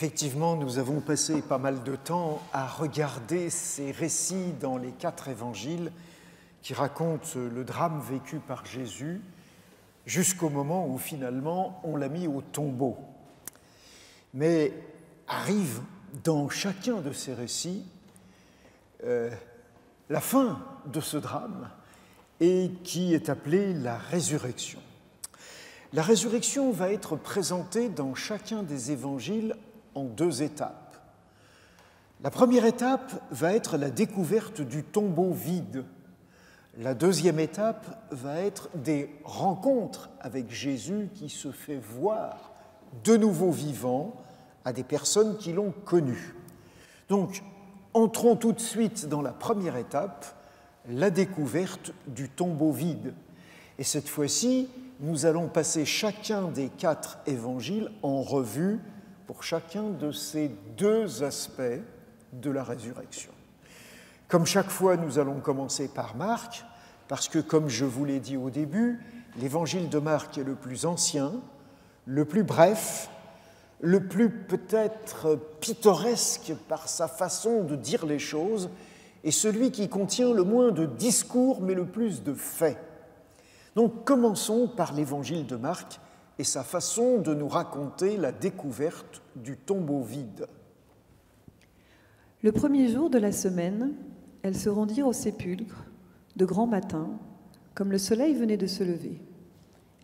Effectivement, nous avons passé pas mal de temps à regarder ces récits dans les 4 évangiles qui racontent le drame vécu par Jésus jusqu'au moment où finalement on l'a mis au tombeau. Mais arrive dans chacun de ces récits la fin de ce drame et qui est appelée la résurrection. La résurrection va être présentée dans chacun des évangiles en 2 étapes. La première étape va être la découverte du tombeau vide. La deuxième étape va être des rencontres avec Jésus qui se fait voir de nouveau vivant à des personnes qui l'ont connu. Donc, entrons tout de suite dans la première étape, la découverte du tombeau vide. Et cette fois-ci, nous allons passer chacun des 4 évangiles en revue pour chacun de ces 2 aspects de la résurrection. Comme chaque fois, nous allons commencer par Marc, parce que, comme je vous l'ai dit au début, l'évangile de Marc est le plus ancien, le plus bref, le plus peut-être pittoresque par sa façon de dire les choses, et celui qui contient le moins de discours, mais le plus de faits. Donc, commençons par l'évangile de Marc et sa façon de nous raconter la découverte du tombeau vide. Le premier jour de la semaine, elles se rendirent au sépulcre, de grand matin, comme le soleil venait de se lever.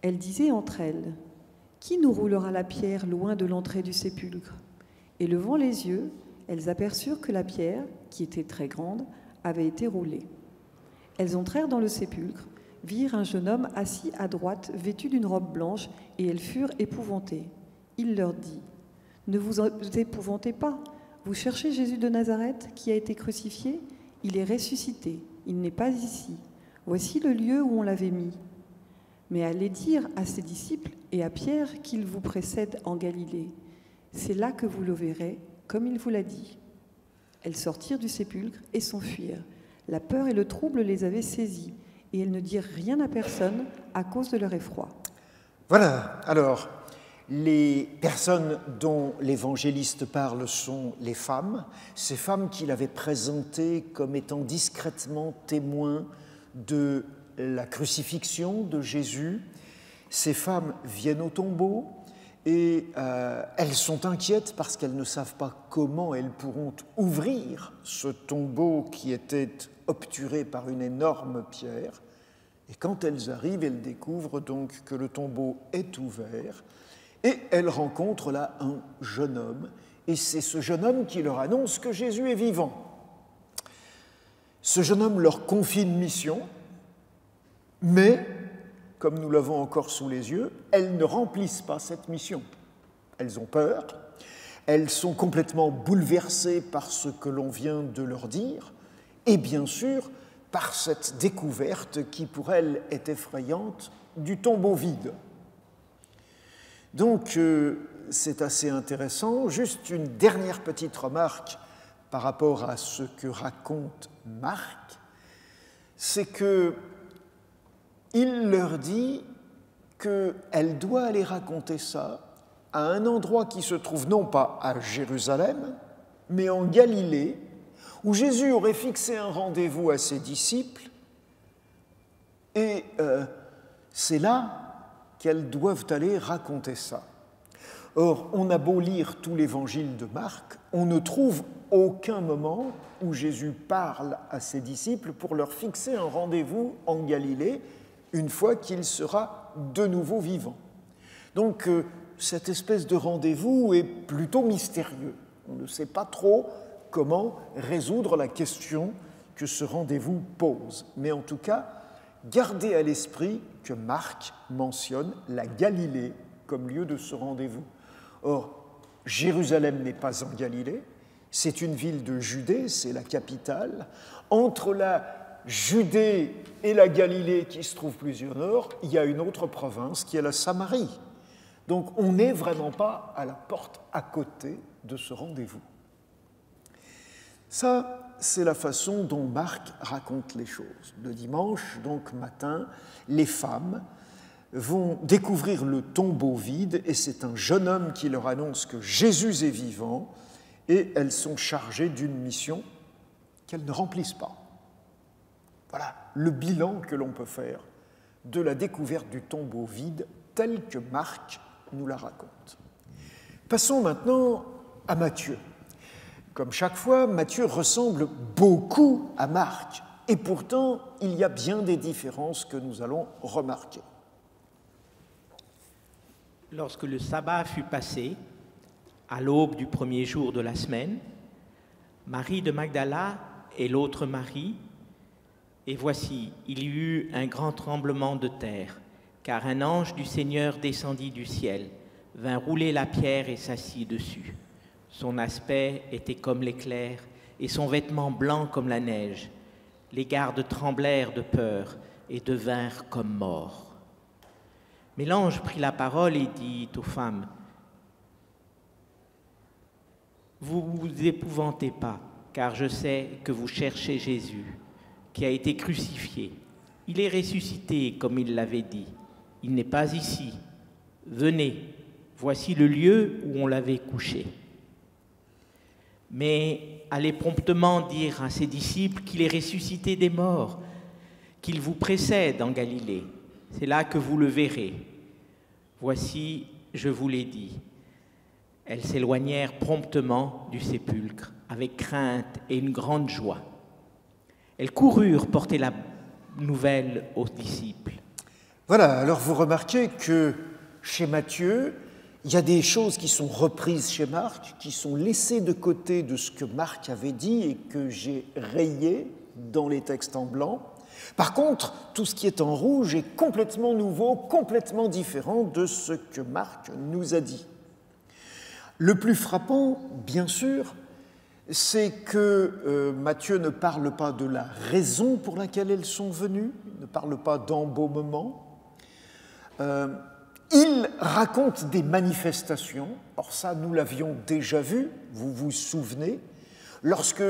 Elles disaient entre elles : « Qui nous roulera la pierre loin de l'entrée du sépulcre ?» Et levant les yeux, elles aperçurent que la pierre, qui était très grande, avait été roulée. Elles entrèrent dans le sépulcre, virent un jeune homme assis à droite, vêtu d'une robe blanche, et elles furent épouvantées. Il leur dit : « Ne vous épouvantez pas, vous cherchez Jésus de Nazareth qui a été crucifié. Il est ressuscité, il n'est pas ici. Voici le lieu où on l'avait mis. Mais allez dire à ses disciples et à Pierre qu'il vous précède en Galilée. C'est là que vous le verrez, comme il vous l'a dit. » Elles sortirent du sépulcre et s'enfuirent. La peur et le trouble les avaient saisies, et elles ne dirent rien à personne à cause de leur effroi. Voilà, alors, les personnes dont l'évangéliste parle sont les femmes, ces femmes qu'il avait présentées comme étant discrètement témoins de la crucifixion de Jésus. Ces femmes viennent au tombeau et elles sont inquiètes parce qu'elles ne savent pas comment elles pourront ouvrir ce tombeau qui était obturé par une énorme pierre. Et quand elles arrivent, elles découvrent donc que le tombeau est ouvert et elles rencontrent là un jeune homme. Et c'est ce jeune homme qui leur annonce que Jésus est vivant. Ce jeune homme leur confie une mission, mais, comme nous l'avons encore sous les yeux, elles ne remplissent pas cette mission. Elles ont peur, elles sont complètement bouleversées par ce que l'on vient de leur dire, et bien sûr, par cette découverte qui pour elles est effrayante du tombeau vide. Donc c'est assez intéressant. Juste une dernière petite remarque par rapport à ce que raconte Marc, c'est qu'il leur dit qu'elle doit aller raconter ça à un endroit qui se trouve non pas à Jérusalem, mais en Galilée, où Jésus aurait fixé un rendez-vous à ses disciples, et c'est là qu'elles doivent aller raconter ça. Or, on a beau lire tout l'évangile de Marc, on ne trouve aucun moment où Jésus parle à ses disciples pour leur fixer un rendez-vous en Galilée, une fois qu'il sera de nouveau vivant. Donc, cette espèce de rendez-vous est plutôt mystérieux. On ne sait pas trop comment résoudre la question que ce rendez-vous pose. Mais en tout cas, gardez à l'esprit que Marc mentionne la Galilée comme lieu de ce rendez-vous. Or, Jérusalem n'est pas en Galilée, c'est une ville de Judée, c'est la capitale. Entre la Judée et la Galilée, qui se trouve plus au nord, il y a une autre province qui est la Samarie. Donc, on n'est vraiment pas à la porte à côté de ce rendez-vous. Ça, c'est la façon dont Marc raconte les choses. Le dimanche, donc matin, les femmes vont découvrir le tombeau vide et c'est un jeune homme qui leur annonce que Jésus est vivant et elles sont chargées d'une mission qu'elles ne remplissent pas. Voilà le bilan que l'on peut faire de la découverte du tombeau vide tel que Marc nous la raconte. Passons maintenant à Matthieu. Comme chaque fois, Matthieu ressemble beaucoup à Marc et pourtant il y a bien des différences que nous allons remarquer. Lorsque le sabbat fut passé, à l'aube du premier jour de la semaine, Marie de Magdala et l'autre Marie, et voici, il y eut un grand tremblement de terre, car un ange du Seigneur descendit du ciel, vint rouler la pierre et s'assit dessus. Son aspect était comme l'éclair, et son vêtement blanc comme la neige. Les gardes tremblèrent de peur et devinrent comme morts. Mais l'ange prit la parole et dit aux femmes, « Vous vous épouvantez pas, car je sais que vous cherchez Jésus, qui a été crucifié. Il est ressuscité, comme il l'avait dit. Il n'est pas ici. Venez, voici le lieu où on l'avait couché. » Mais allez promptement dire à ses disciples qu'il est ressuscité des morts, qu'il vous précède en Galilée. C'est là que vous le verrez. Voici, je vous l'ai dit. Elles s'éloignèrent promptement du sépulcre, avec crainte et une grande joie. Elles coururent porter la nouvelle aux disciples. Voilà, alors vous remarquez que chez Matthieu, il y a des choses qui sont reprises chez Marc, qui sont laissées de côté de ce que Marc avait dit et que j'ai rayé dans les textes en blanc. Par contre, tout ce qui est en rouge est complètement nouveau, complètement différent de ce que Marc nous a dit. Le plus frappant, bien sûr, c'est que Matthieu ne parle pas de la raison pour laquelle elles sont venues, il ne parle pas d'embaumement. Il raconte des manifestations. Or ça, nous l'avions déjà vu, vous vous souvenez. Lorsque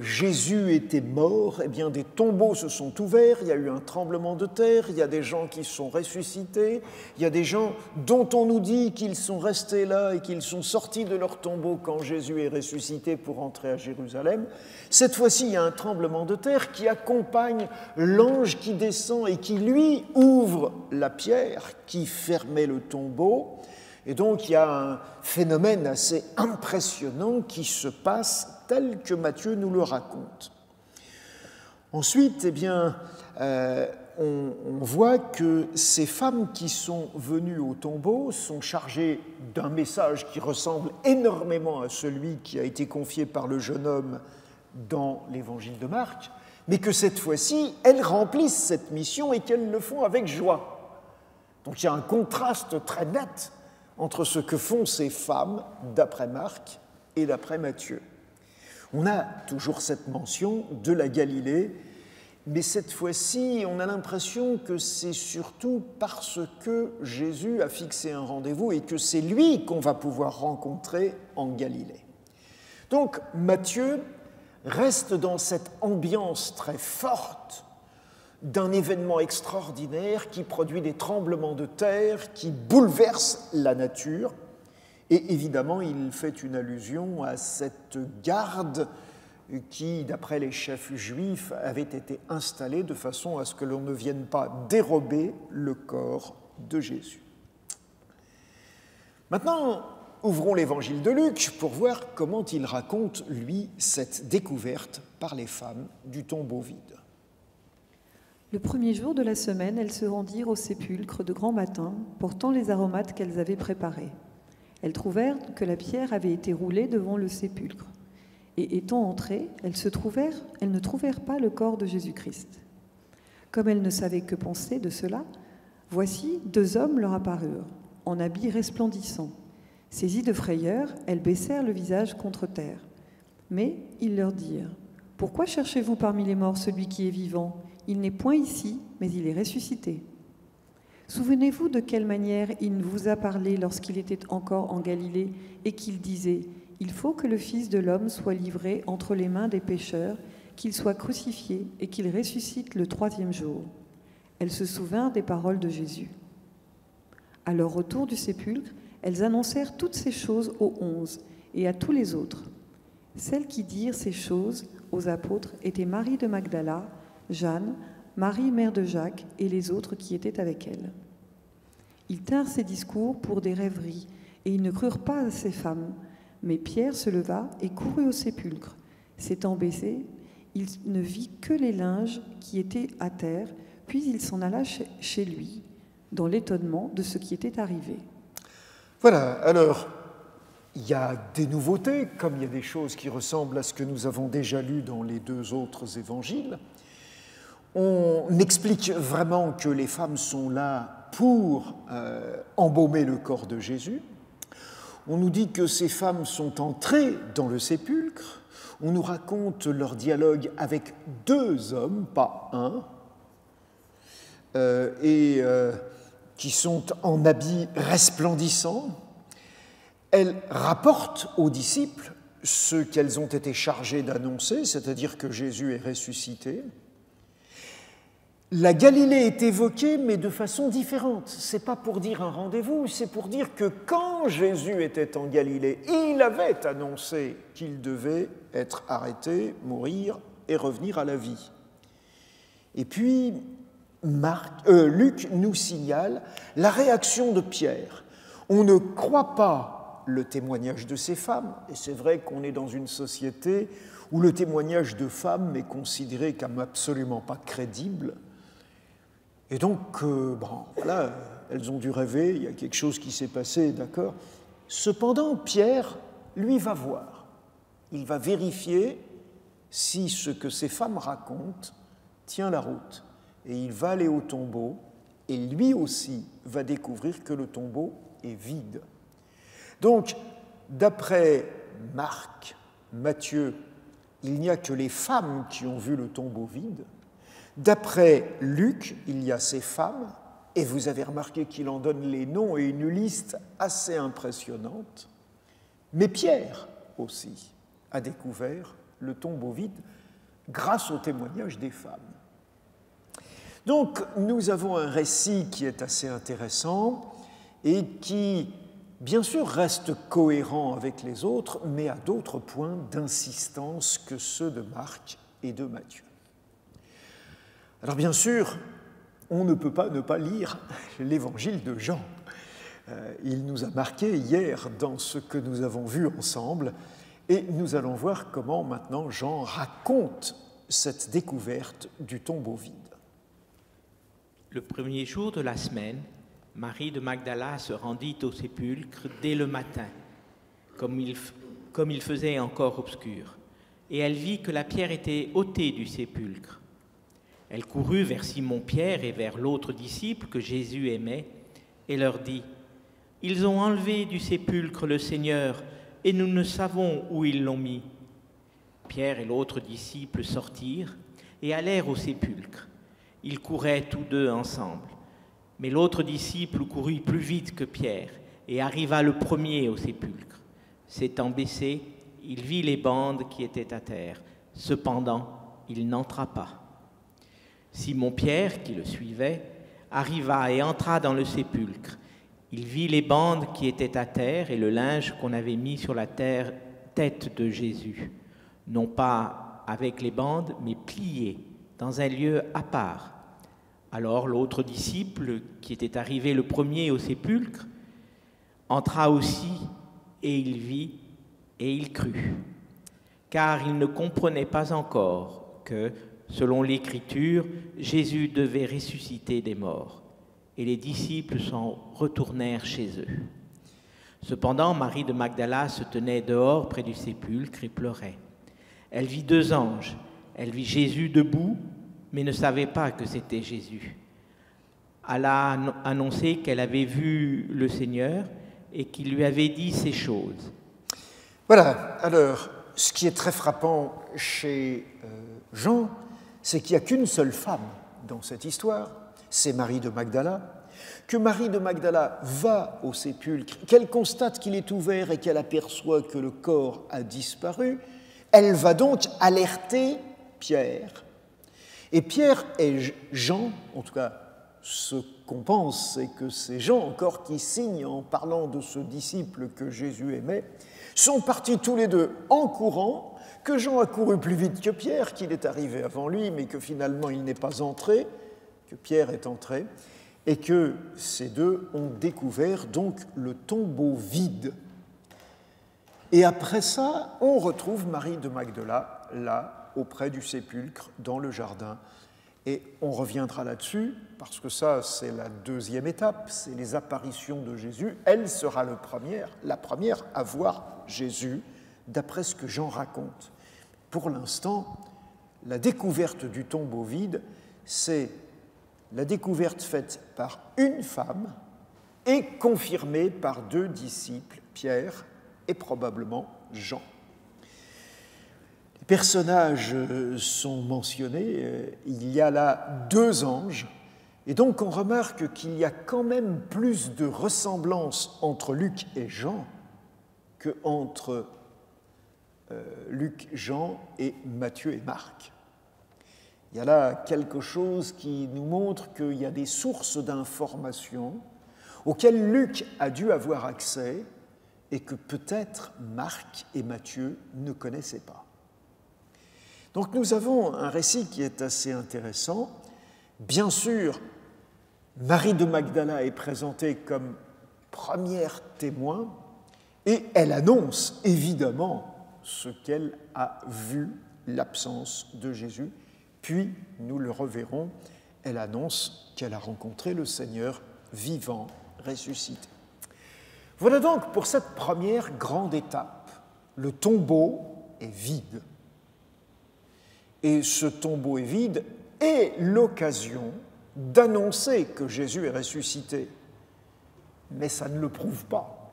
Jésus était mort, eh bien, des tombeaux se sont ouverts, il y a eu un tremblement de terre, il y a des gens qui sont ressuscités, il y a des gens dont on nous dit qu'ils sont restés là et qu'ils sont sortis de leur tombeau quand Jésus est ressuscité pour entrer à Jérusalem. Cette fois-ci, il y a un tremblement de terre qui accompagne l'ange qui descend et qui, lui, ouvre la pierre qui fermait le tombeau. Et donc, il y a un phénomène assez impressionnant qui se passe tel que Matthieu nous le raconte. Ensuite, eh bien, on voit que ces femmes qui sont venues au tombeau sont chargées d'un message qui ressemble énormément à celui qui a été confié par le jeune homme dans l'évangile de Marc, mais que cette fois-ci, elles remplissent cette mission et qu'elles le font avec joie. Donc il y a un contraste très net entre ce que font ces femmes d'après Marc et d'après Matthieu. On a toujours cette mention de la Galilée, mais cette fois-ci, on a l'impression que c'est surtout parce que Jésus a fixé un rendez-vous et que c'est lui qu'on va pouvoir rencontrer en Galilée. Donc Matthieu reste dans cette ambiance très forte d'un événement extraordinaire qui produit des tremblements de terre, qui bouleverse la nature. Et évidemment, il fait une allusion à cette garde qui, d'après les chefs juifs, avait été installée de façon à ce que l'on ne vienne pas dérober le corps de Jésus. Maintenant, ouvrons l'évangile de Luc pour voir comment il raconte, lui, cette découverte par les femmes du tombeau vide. Le premier jour de la semaine, elles se rendirent au sépulcre de grand matin, portant les aromates qu'elles avaient préparés. Elles trouvèrent que la pierre avait été roulée devant le sépulcre. Et étant entrées, elles ne trouvèrent pas le corps de Jésus-Christ. Comme elles ne savaient que penser de cela, voici 2 hommes leur apparurent, en habits resplendissants. Saisies de frayeur, elles baissèrent le visage contre terre. Mais ils leur dirent : « Pourquoi cherchez-vous parmi les morts celui qui est vivant ? Il n'est point ici, mais il est ressuscité. Souvenez-vous de quelle manière il vous a parlé lorsqu'il était encore en Galilée et qu'il disait : il faut que le Fils de l'homme soit livré entre les mains des pécheurs, qu'il soit crucifié et qu'il ressuscite le 3e jour. » Elles se souvinrent des paroles de Jésus. À leur retour du sépulcre, elles annoncèrent toutes ces choses aux 11 et à tous les autres. Celles qui dirent ces choses aux apôtres étaient Marie de Magdala, Jeanne, Marie, mère de Jacques, et les autres qui étaient avec elle. Ils tinrent ces discours pour des rêveries, et ils ne crurent pas à ces femmes. Mais Pierre se leva et courut au sépulcre. S'étant baissé, il ne vit que les linges qui étaient à terre, puis il s'en alla chez lui, dans l'étonnement de ce qui était arrivé. Voilà, alors, il y a des nouveautés, comme il y a des choses qui ressemblent à ce que nous avons déjà lu dans les deux autres évangiles. On explique vraiment que les femmes sont là pour embaumer le corps de Jésus. On nous dit que ces femmes sont entrées dans le sépulcre. On nous raconte leur dialogue avec 2 hommes, pas un, qui sont en habits resplendissants. Elles rapportent aux disciples ce qu'elles ont été chargées d'annoncer, c'est-à-dire que Jésus est ressuscité. La Galilée est évoquée, mais de façon différente. Ce n'est pas pour dire un rendez-vous, c'est pour dire que quand Jésus était en Galilée, il avait annoncé qu'il devait être arrêté, mourir et revenir à la vie. Et puis, Luc nous signale la réaction de Pierre. On ne croit pas le témoignage de ces femmes, et c'est vrai qu'on est dans une société où le témoignage de femmes est considéré comme absolument pas crédible. Et donc, voilà, elles ont dû rêver, il y a quelque chose qui s'est passé, d'accord. Cependant, Pierre, lui, va voir. Il va vérifier si ce que ces femmes racontent tient la route. Et il va aller au tombeau, et lui aussi va découvrir que le tombeau est vide. Donc, d'après Marc, Matthieu, il n'y a que les femmes qui ont vu le tombeau vide. D'après Luc, il y a ces femmes, et vous avez remarqué qu'il en donne les noms et une liste assez impressionnante. Mais Pierre aussi a découvert le tombeau vide grâce au témoignage des femmes. Donc, nous avons un récit qui est assez intéressant et qui, bien sûr, reste cohérent avec les autres, mais a d'autres points d'insistance que ceux de Marc et de Matthieu. Alors bien sûr, on ne peut pas ne pas lire l'évangile de Jean. Il nous a marqué hier dans ce que nous avons vu ensemble, et nous allons voir comment maintenant Jean raconte cette découverte du tombeau vide. Le premier jour de la semaine, Marie de Magdala se rendit au sépulcre dès le matin, comme il faisait encore obscur, et elle vit que la pierre était ôtée du sépulcre. Elle courut vers Simon-Pierre et vers l'autre disciple que Jésus aimait et leur dit : « Ils ont enlevé du sépulcre le Seigneur et nous ne savons où ils l'ont mis. » Pierre et l'autre disciple sortirent et allèrent au sépulcre. Ils couraient tous deux ensemble. Mais l'autre disciple courut plus vite que Pierre et arriva le premier au sépulcre. S'étant baissé, il vit les bandes qui étaient à terre. Cependant, il n'entra pas. Simon-Pierre, qui le suivait, arriva et entra dans le sépulcre. Il vit les bandes qui étaient à terre et le linge qu'on avait mis sur la tête de Jésus, non pas avec les bandes, mais plié dans un lieu à part. Alors l'autre disciple, qui était arrivé le premier au sépulcre, entra aussi et il vit et il crut, car il ne comprenait pas encore que, selon l'Écriture, Jésus devait ressusciter des morts, et les disciples s'en retournèrent chez eux. Cependant, Marie de Magdala se tenait dehors près du sépulcre et pleurait. Elle vit 2 anges. Elle vit Jésus debout, mais ne savait pas que c'était Jésus. Elle a annoncé qu'elle avait vu le Seigneur et qu'il lui avait dit ces choses. Voilà, alors, ce qui est très frappant chez Jean, c'est qu'il n'y a qu'une seule femme dans cette histoire, c'est Marie de Magdala, que Marie de Magdala va au sépulcre, qu'elle constate qu'il est ouvert et qu'elle aperçoit que le corps a disparu. Elle va donc alerter Pierre. Et Pierre et Jean, en tout cas ce qu'on pense, c'est que ces gens encore qui signent en parlant de ce disciple que Jésus aimait, sont partis tous les deux en courant, que Jean a couru plus vite que Pierre, qu'il est arrivé avant lui, mais que finalement il n'est pas entré, que Pierre est entré, et que ces deux ont découvert donc le tombeau vide. Et après ça, on retrouve Marie de Magdala, là, auprès du sépulcre, dans le jardin. Et on reviendra là-dessus, parce que ça, c'est la deuxième étape, c'est les apparitions de Jésus. Elle sera la première à voir Jésus, d'après ce que Jean raconte. Pour l'instant, la découverte du tombeau vide, c'est la découverte faite par une femme et confirmée par deux disciples, Pierre et probablement Jean. Les personnages sont mentionnés, il y a là deux anges, et donc on remarque qu'il y a quand même plus de ressemblance entre Luc et Jean qu'entre Luc, Jean et Matthieu et Marc. Il y a là quelque chose qui nous montre qu'il y a des sources d'informations auxquelles Luc a dû avoir accès et que peut-être Marc et Matthieu ne connaissaient pas. Donc nous avons un récit qui est assez intéressant. Bien sûr, Marie de Magdala est présentée comme première témoin et elle annonce évidemment ce qu'elle a vu, l'absence de Jésus. Puis, nous le reverrons, elle annonce qu'elle a rencontré le Seigneur vivant, ressuscité. Voilà donc pour cette première grande étape. Le tombeau est vide. Et ce tombeau est vide est l'occasion d'annoncer que Jésus est ressuscité. Mais ça ne le prouve pas.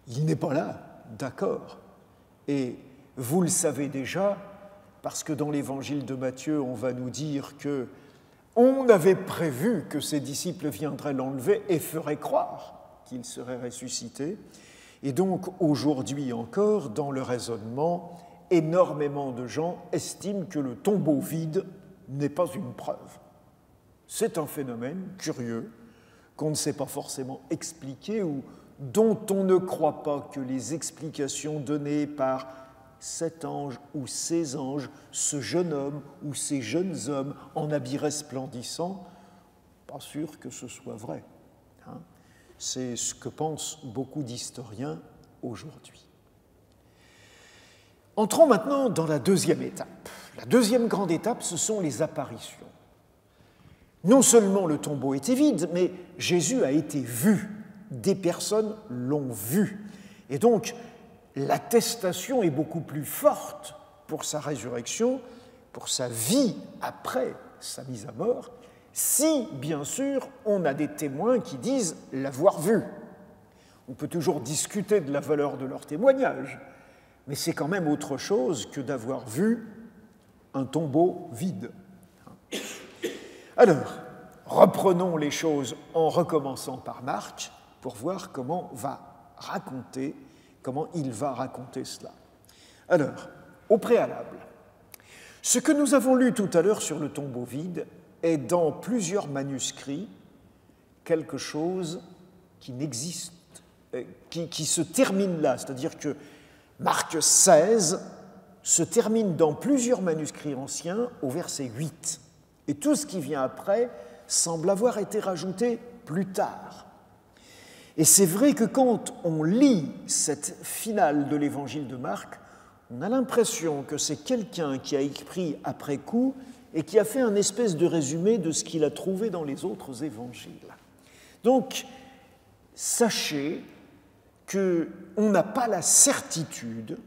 Il n'est pas là, d'accord. Et vous le savez déjà, parce que dans l'évangile de Matthieu, on va nous dire que on avait prévu que ses disciples viendraient l'enlever et feraient croire qu'il serait ressuscité. Et donc, aujourd'hui encore, dans le raisonnement, énormément de gens estiment que le tombeau vide n'est pas une preuve. C'est un phénomène curieux qu'on ne sait pas forcément expliquer ou dont on ne croit pas que les explications données par cet ange ou ces anges, ce jeune homme ou ces jeunes hommes en habits resplendissants, pas sûr que ce soit vrai. C'est ce que pensent beaucoup d'historiens aujourd'hui. Entrons maintenant dans la deuxième étape. La deuxième grande étape, ce sont les apparitions. Non seulement le tombeau était vide, mais Jésus a été vu. Des personnes l'ont vu. Et donc, l'attestation est beaucoup plus forte pour sa résurrection, pour sa vie après sa mise à mort, si, bien sûr, on a des témoins qui disent l'avoir vu. On peut toujours discuter de la valeur de leur témoignage, mais c'est quand même autre chose que d'avoir vu un tombeau vide. Alors, reprenons les choses en recommençant par Marc pour voir comment il va raconter cela. Alors, au préalable, ce que nous avons lu tout à l'heure sur le tombeau vide est dans plusieurs manuscrits quelque chose qui n'existe, qui se termine là, c'est-à-dire que Marc 16 se termine dans plusieurs manuscrits anciens au verset 8. Et tout ce qui vient après semble avoir été rajouté plus tard. Et c'est vrai que quand on lit cette finale de l'évangile de Marc, on a l'impression que c'est quelqu'un qui a écrit après coup et qui a fait un espèce de résumé de ce qu'il a trouvé dans les autres évangiles. Donc, sachez qu'on n'a pas la certitude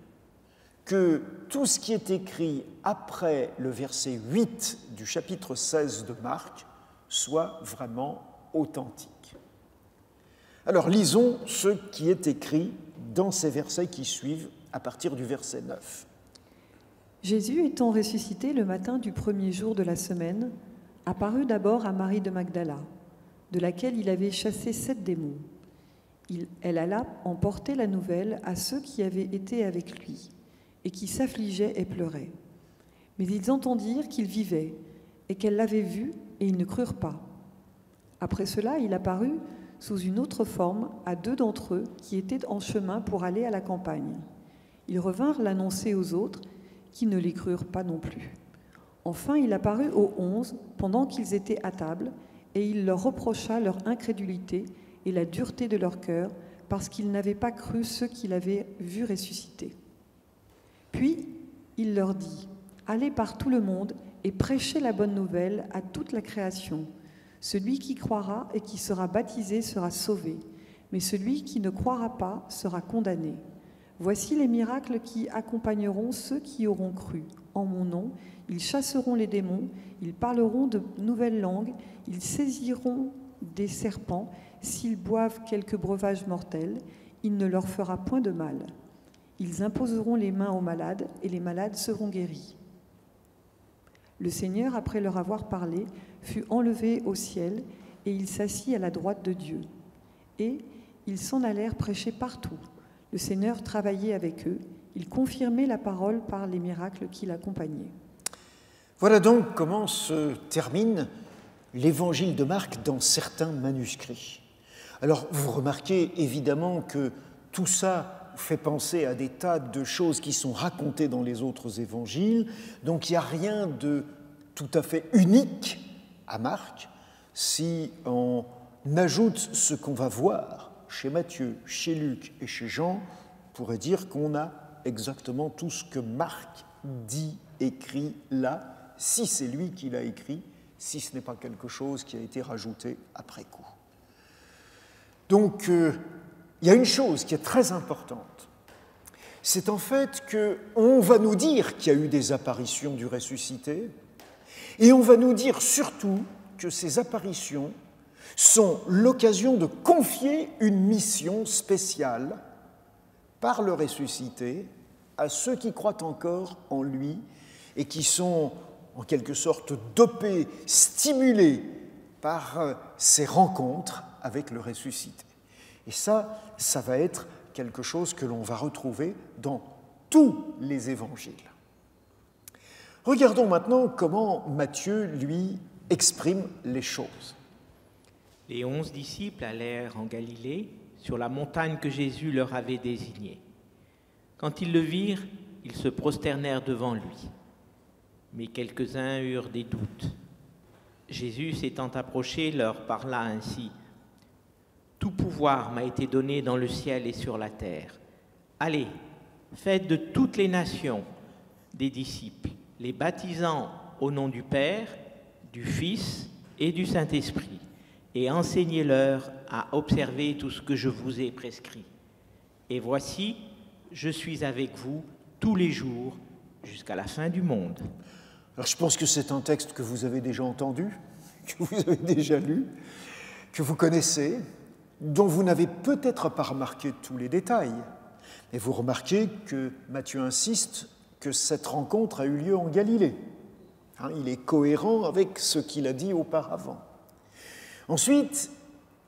que tout ce qui est écrit après le verset 8 du chapitre 16 de Marc soit vraiment authentique. Alors, lisons ce qui est écrit dans ces versets qui suivent à partir du verset 9. Jésus étant ressuscité le matin du premier jour de la semaine, apparut d'abord à Marie de Magdala, de laquelle il avait chassé 7 démons. Elle alla emporter la nouvelle à ceux qui avaient été avec lui et qui s'affligeaient et pleuraient. Mais ils entendirent qu'il vivait et qu'elle l'avait vu et ils ne crurent pas. Après cela, il apparut sous une autre forme à 2 d'entre eux qui étaient en chemin pour aller à la campagne. Ils revinrent l'annoncer aux autres, qui ne les crurent pas non plus. Enfin, il apparut aux 11 pendant qu'ils étaient à table, et il leur reprocha leur incrédulité et la dureté de leur cœur, parce qu'ils n'avaient pas cru ceux qu'il avait vus ressusciter. Puis, il leur dit, « Allez par tout le monde et prêchez la bonne nouvelle à toute la création. Celui qui croira et qui sera baptisé sera sauvé, mais celui qui ne croira pas sera condamné. Voici les miracles qui accompagneront ceux qui auront cru. En mon nom, ils chasseront les démons, ils parleront de nouvelles langues, ils saisiront des serpents, s'ils boivent quelque breuvage mortel, il ne leur fera point de mal. Ils imposeront les mains aux malades et les malades seront guéris. » Le Seigneur, après leur avoir parlé, fut enlevé au ciel et il s'assit à la droite de Dieu. Et ils s'en allèrent prêcher partout. Le Seigneur travaillait avec eux. Il confirmait la parole par les miracles qui l'accompagnaient. Voilà donc comment se termine l'évangile de Marc dans certains manuscrits. Alors, vous remarquez évidemment que tout ça fait penser à des tas de choses qui sont racontées dans les autres évangiles, donc il n'y a rien de tout à fait unique à Marc si on ajoute ce qu'on va voir chez Matthieu, chez Luc et chez Jean, on pourrait dire qu'on a exactement tout ce que Marc dit, écrit là, si c'est lui qui l'a écrit, si ce n'est pas quelque chose qui a été rajouté après coup. Donc, il y a une chose qui est très importante, c'est en fait qu'on va nous dire qu'il y a eu des apparitions du ressuscité, et on va nous dire surtout que ces apparitions sont l'occasion de confier une mission spéciale par le ressuscité à ceux qui croient encore en lui et qui sont en quelque sorte dopés, stimulés par ces rencontres avec le ressuscité. Et ça va être quelque chose que l'on va retrouver dans tous les évangiles. Regardons maintenant comment Matthieu, lui, exprime les choses. Les 11 disciples allèrent en Galilée, sur la montagne que Jésus leur avait désignée. Quand ils le virent, ils se prosternèrent devant lui. Mais quelques-uns eurent des doutes. Jésus, s'étant approché, leur parla ainsi. « Tout pouvoir m'a été donné dans le ciel et sur la terre. Allez, faites de toutes les nations des disciples, les baptisant au nom du Père, du Fils et du Saint-Esprit, et enseignez-leur à observer tout ce que je vous ai prescrit. Et voici, je suis avec vous tous les jours jusqu'à la fin du monde. » Alors je pense que c'est un texte que vous avez déjà entendu, que vous avez déjà lu, que vous connaissez, dont vous n'avez peut-être pas remarqué tous les détails. Mais vous remarquez que Matthieu insiste que cette rencontre a eu lieu en Galilée. Il est cohérent avec ce qu'il a dit auparavant. Ensuite,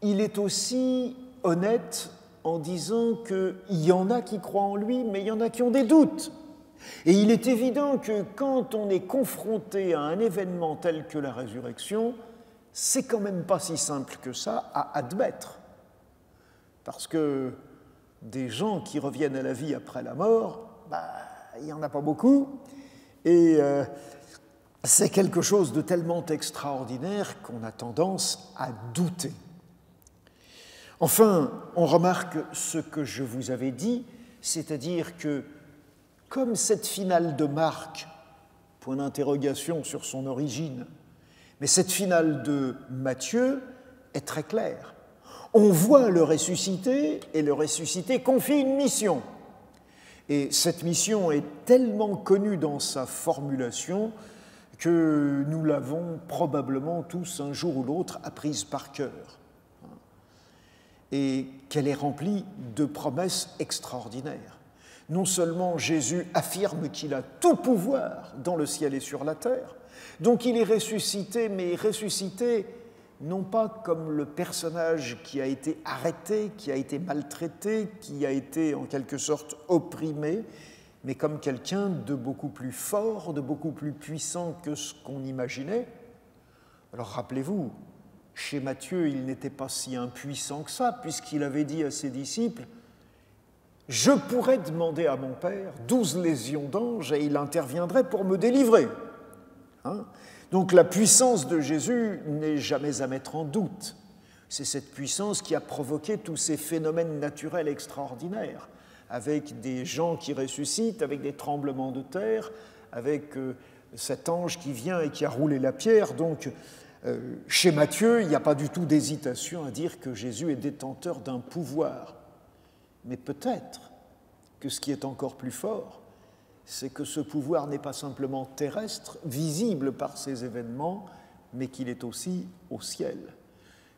il est aussi honnête en disant qu'il y en a qui croient en lui, mais il y en a qui ont des doutes. Et il est évident que quand on est confronté à un événement tel que la résurrection, c'est quand même pas si simple que ça à admettre. Parce que des gens qui reviennent à la vie après la mort, il n'y en a pas beaucoup. Et c'est quelque chose de tellement extraordinaire qu'on a tendance à douter. Enfin, on remarque ce que je vous avais dit, c'est-à-dire que comme cette finale de Marc, point d'interrogation sur son origine, mais cette finale de Matthieu est très claire. On voit le ressuscité et le ressuscité confie une mission. Et cette mission est tellement connue dans sa formulation que nous l'avons probablement tous un jour ou l'autre apprise par cœur. Et qu'elle est remplie de promesses extraordinaires. Non seulement Jésus affirme qu'il a tout pouvoir dans le ciel et sur la terre, donc il est ressuscité, mais ressuscité non pas comme le personnage qui a été arrêté, qui a été maltraité, qui a été en quelque sorte opprimé, mais comme quelqu'un de beaucoup plus fort, de beaucoup plus puissant que ce qu'on imaginait, Alors rappelez-vous, chez Matthieu, il n'était pas si impuissant que ça, puisqu'il avait dit à ses disciples « Je pourrais demander à mon Père 12 légions d'anges et il interviendrait pour me délivrer. » Donc la puissance de Jésus n'est jamais à mettre en doute. C'est cette puissance qui a provoqué tous ces phénomènes naturels extraordinaires, avec des gens qui ressuscitent, avec des tremblements de terre, avec cet ange qui vient et qui a roulé la pierre. Donc, chez Matthieu, il n'y a pas du tout d'hésitation à dire que Jésus est détenteur d'un pouvoir. Mais peut-être que ce qui est encore plus fort, c'est que ce pouvoir n'est pas simplement terrestre, visible par ces événements, mais qu'il est aussi au ciel.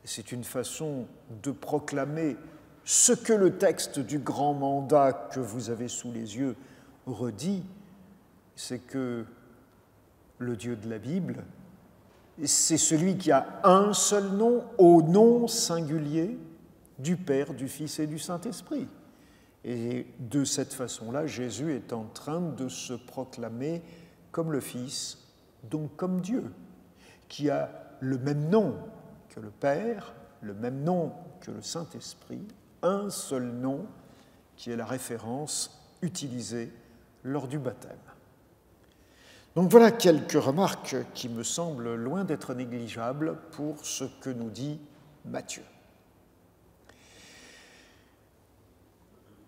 Et c'est une façon de proclamer ce que le texte du grand mandat que vous avez sous les yeux redit, c'est que le Dieu de la Bible, c'est celui qui a un seul nom, au nom singulier du Père, du Fils et du Saint-Esprit. Et de cette façon-là, Jésus est en train de se proclamer comme le Fils, donc comme Dieu, qui a le même nom que le Père, le même nom que le Saint-Esprit, un seul nom qui est la référence utilisée lors du baptême. Donc voilà quelques remarques qui me semblent loin d'être négligeables pour ce que nous dit Matthieu.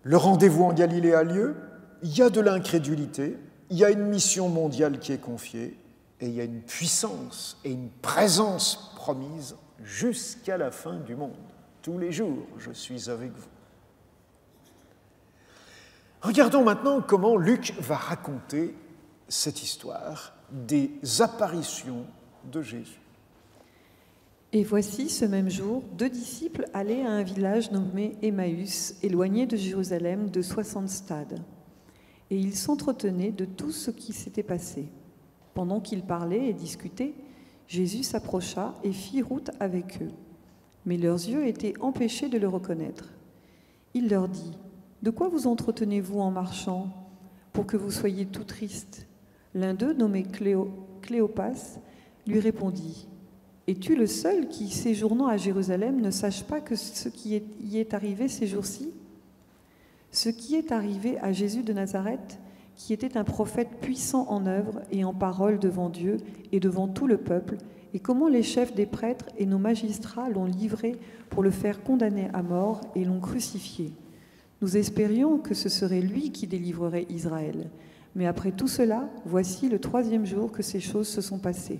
Le rendez-vous en Galilée a lieu, il y a de l'incrédulité, il y a une mission mondiale qui est confiée, et il y a une puissance et une présence promise jusqu'à la fin du monde. Tous les jours, je suis avec vous. Regardons maintenant comment Luc va raconter cette histoire des apparitions de Jésus. Et voici, ce même jour, 2 disciples allaient à un village nommé Emmaüs, éloigné de Jérusalem de 60 stades. Et ils s'entretenaient de tout ce qui s'était passé. Pendant qu'ils parlaient et discutaient, Jésus s'approcha et fit route avec eux. Mais leurs yeux étaient empêchés de le reconnaître. Il leur dit : « De quoi vous entretenez-vous en marchant, pour que vous soyez tout tristes ? » L'un d'eux, nommé Cléopas, lui répondit : « Es-tu le seul qui, séjournant à Jérusalem, ne sache pas que ce qui y est arrivé ces jours-ci ? Ce qui est arrivé à Jésus de Nazareth, qui était un prophète puissant en œuvre et en parole devant Dieu et devant tout le peuple, et comment les chefs des prêtres et nos magistrats l'ont livré pour le faire condamner à mort et l'ont crucifié. Nous espérions que ce serait lui qui délivrerait Israël. Mais après tout cela, voici le 3e jour que ces choses se sont passées.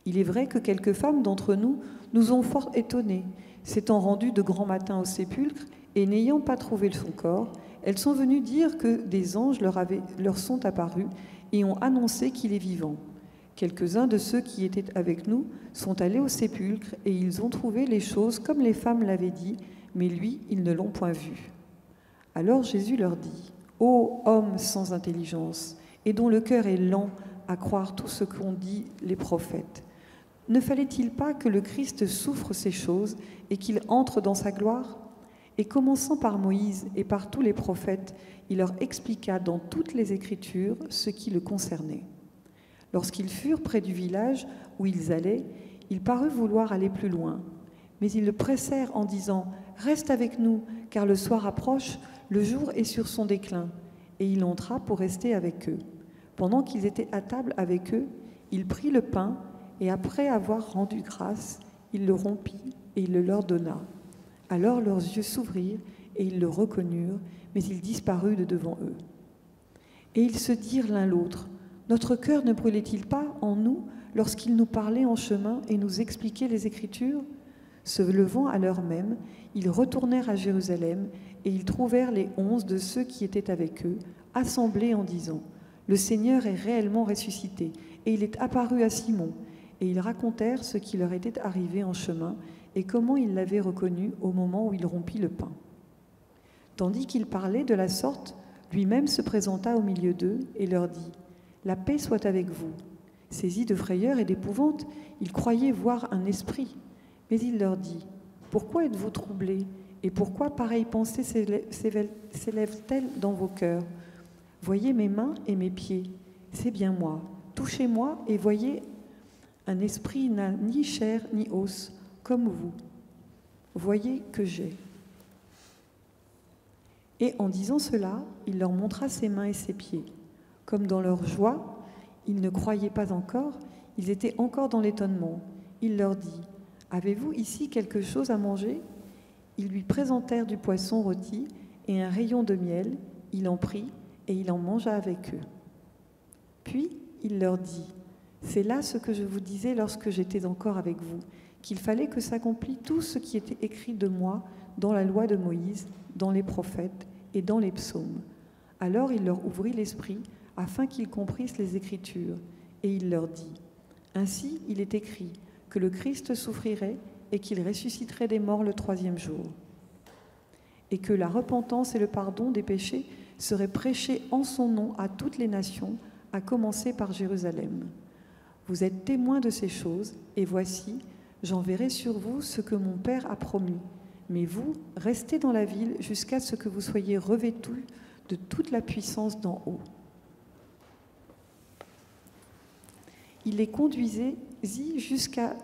Il est vrai que quelques femmes d'entre nous nous ont fort étonnés, s'étant rendues de grand matin au sépulcre et n'ayant pas trouvé son corps, elles sont venues dire que des anges leur sont apparus et ont annoncé qu'il est vivant. Quelques-uns de ceux qui étaient avec nous sont allés au sépulcre et ils ont trouvé les choses comme les femmes l'avaient dit, mais lui, ils ne l'ont point vu. Alors Jésus leur dit : « Ô homme sans intelligence, et dont le cœur est lent à croire tout ce qu'ont dit les prophètes, ne fallait-il pas que le Christ souffre ces choses et qu'il entre dans sa gloire ? Et commençant par Moïse et par tous les prophètes, il leur expliqua dans toutes les Écritures ce qui le concernait. Lorsqu'ils furent près du village où ils allaient, il parut vouloir aller plus loin. Mais ils le pressèrent en disant : « Reste avec nous, car le soir approche, le jour est sur son déclin. » Et il entra pour rester avec eux. Pendant qu'ils étaient à table avec eux, il prit le pain, et après avoir rendu grâce, il le rompit et il le leur donna. Alors leurs yeux s'ouvrirent et ils le reconnurent, mais il disparut de devant eux. Et ils se dirent l'un l'autre : « Notre cœur ne brûlait-il pas en nous lorsqu'il nous parlait en chemin et nous expliquait les Écritures ?» Se levant à l'heure même, ils retournèrent à Jérusalem et ils trouvèrent les 11 de ceux qui étaient avec eux, assemblés en disant : « Le Seigneur est réellement ressuscité et il est apparu à Simon. » Et ils racontèrent ce qui leur était arrivé en chemin et comment ils l'avaient reconnu au moment où il rompit le pain. Tandis qu'il parlait de la sorte, lui-même se présenta au milieu d'eux et leur dit : « La paix soit avec vous. » Saisis de frayeur et d'épouvante, ils croyaient voir un esprit. Mais il leur dit : « Pourquoi êtes-vous troublés et pourquoi pareille pensée s'élève-t-elle dans vos cœurs ? Voyez mes mains et mes pieds, c'est bien moi. Touchez-moi et voyez Un esprit n'a ni chair ni os, comme vous. Voyez que j'ai. » Et en disant cela, il leur montra ses mains et ses pieds. Comme dans leur joie, ils ne croyaient pas encore, ils étaient encore dans l'étonnement. Il leur dit, « Avez-vous ici quelque chose à manger ?» Ils lui présentèrent du poisson rôti et un rayon de miel. Il en prit et il en mangea avec eux. Puis il leur dit, « C'est là ce que je vous disais lorsque j'étais encore avec vous, qu'il fallait que s'accomplisse tout ce qui était écrit de moi dans la loi de Moïse, dans les prophètes et dans les psaumes. » Alors il leur ouvrit l'esprit afin qu'ils comprissent les Écritures. Et il leur dit, « Ainsi il est écrit que le Christ souffrirait et qu'il ressusciterait des morts le 3e jour, et que la repentance et le pardon des péchés seraient prêchés en son nom à toutes les nations, à commencer par Jérusalem. Vous êtes témoins de ces choses, et voici, j'enverrai sur vous ce que mon Père a promis. Mais vous, restez dans la ville jusqu'à ce que vous soyez revêtus de toute la puissance d'en haut. » Il les conduisit jusqu'à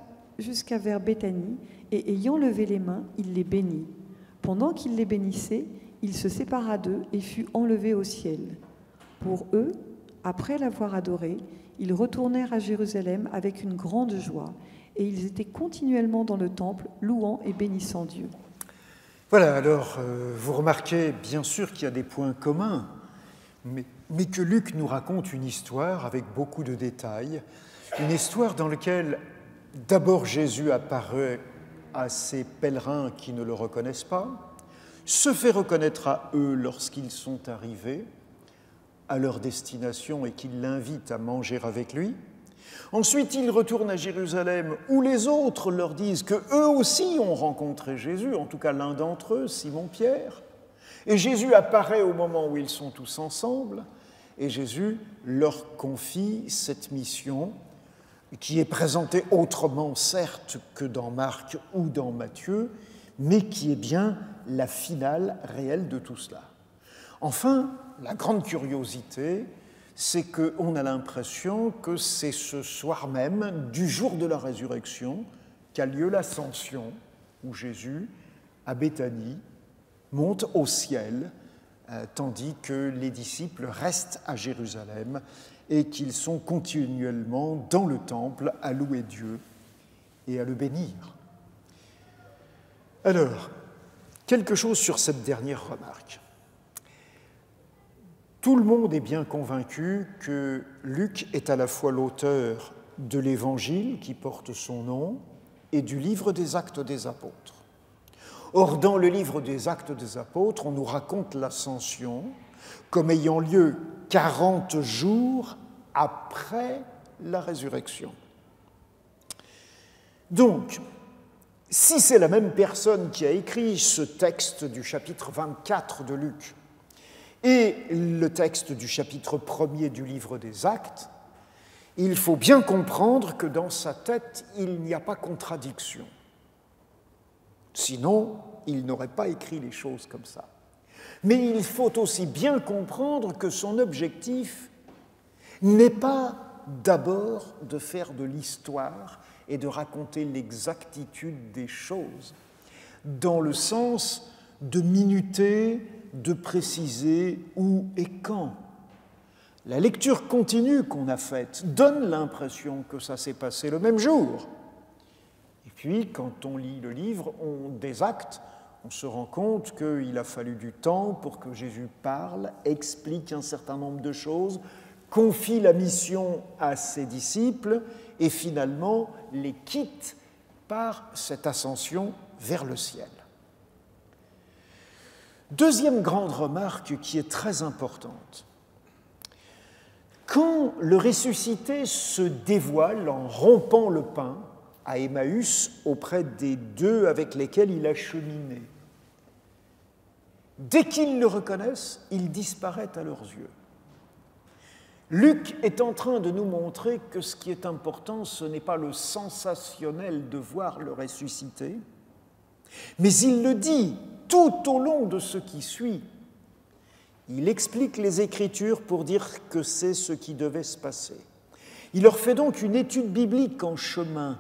vers Béthanie, et ayant levé les mains, il les bénit. Pendant qu'il les bénissait, il se sépara d'eux et fut enlevé au ciel. Pour eux, après l'avoir adoré, ils retournèrent à Jérusalem avec une grande joie, et ils étaient continuellement dans le temple, louant et bénissant Dieu. Voilà, alors vous remarquez bien sûr qu'il y a des points communs, mais que Luc nous raconte une histoire avec beaucoup de détails, une histoire dans laquelle d'abord Jésus apparaît à ces pèlerins qui ne le reconnaissent pas, se fait reconnaître à eux lorsqu'ils sont arrivés à leur destination et qu'ils l'invitent à manger avec lui. Ensuite, il retourne à Jérusalem où les autres leur disent qu'eux aussi ont rencontré Jésus, en tout cas l'un d'entre eux, Simon-Pierre. Et Jésus apparaît au moment où ils sont tous ensemble et Jésus leur confie cette mission qui est présentée autrement, certes, que dans Marc ou dans Matthieu, mais qui est bien la finale réelle de tout cela. Enfin, la grande curiosité, c'est qu'on a l'impression que c'est ce soir même, du jour de la résurrection, qu'a lieu l'ascension, où Jésus, à Béthanie, monte au ciel, tandis que les disciples restent à Jérusalem et qu'ils sont continuellement dans le temple à louer Dieu et à le bénir. Alors, quelque chose sur cette dernière remarque. Tout le monde est bien convaincu que Luc est à la fois l'auteur de l'Évangile qui porte son nom et du livre des Actes des Apôtres. Or, dans le livre des Actes des Apôtres, on nous raconte l'ascension comme ayant lieu 40 jours après la résurrection. Donc, si c'est la même personne qui a écrit ce texte du chapitre 24 de Luc et le texte du chapitre 1er du livre des Actes, il faut bien comprendre que dans sa tête, il n'y a pas contradiction. Sinon, il n'aurait pas écrit les choses comme ça. Mais il faut aussi bien comprendre que son objectif n'est pas d'abord de faire de l'histoire et de raconter l'exactitude des choses, dans le sens de minuter, de préciser où et quand. La lecture continue qu'on a faite donne l'impression que ça s'est passé le même jour. Et puis, quand on lit le livre des Actes, on se rend compte qu'il a fallu du temps pour que Jésus parle, explique un certain nombre de choses, confie la mission à ses disciples et finalement les quitte par cette ascension vers le ciel. Deuxième grande remarque qui est très importante. Quand le ressuscité se dévoile en rompant le pain à Emmaüs auprès des deux avec lesquels il a cheminé, dès qu'ils le reconnaissent, il disparaît à leurs yeux. Luc est en train de nous montrer que ce qui est important, ce n'est pas le sensationnel de voir le ressuscité, mais il le dit tout au long de ce qui suit. Il explique les Écritures pour dire que c'est ce qui devait se passer. Il leur fait donc une étude biblique en chemin.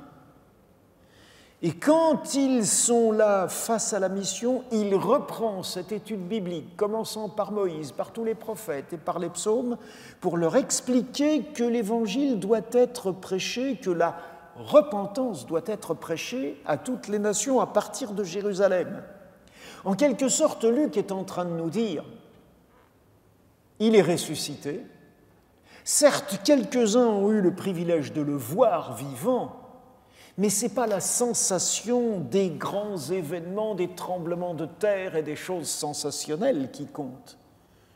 Et quand ils sont là face à la mission, il reprend cette étude biblique, commençant par Moïse, par tous les prophètes et par les psaumes, pour leur expliquer que l'Évangile doit être prêché, que la repentance doit être prêchée à toutes les nations à partir de Jérusalem. En quelque sorte, Luc est en train de nous dire, il est ressuscité. Certes, quelques-uns ont eu le privilège de le voir vivant, mais ce n'est pas la sensation des grands événements, des tremblements de terre et des choses sensationnelles qui compte.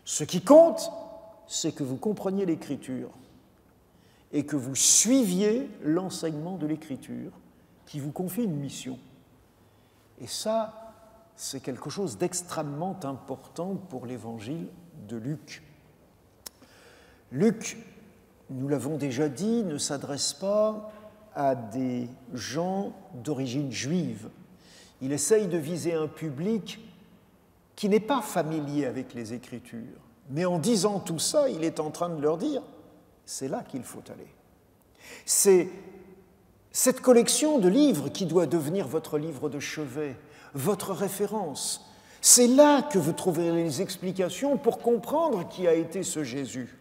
Ce qui compte, c'est que vous compreniez l'Écriture et que vous suiviez l'enseignement de l'Écriture qui vous confie une mission. Et ça, c'est quelque chose d'extrêmement important pour l'Évangile de Luc. Luc, nous l'avons déjà dit, ne s'adresse pas à des gens d'origine juive. Il essaye de viser un public qui n'est pas familier avec les Écritures. Mais en disant tout ça, il est en train de leur dire, c'est là qu'il faut aller. C'est cette collection de livres qui doit devenir votre livre de chevet, votre référence. C'est là que vous trouverez les explications pour comprendre qui a été ce Jésus.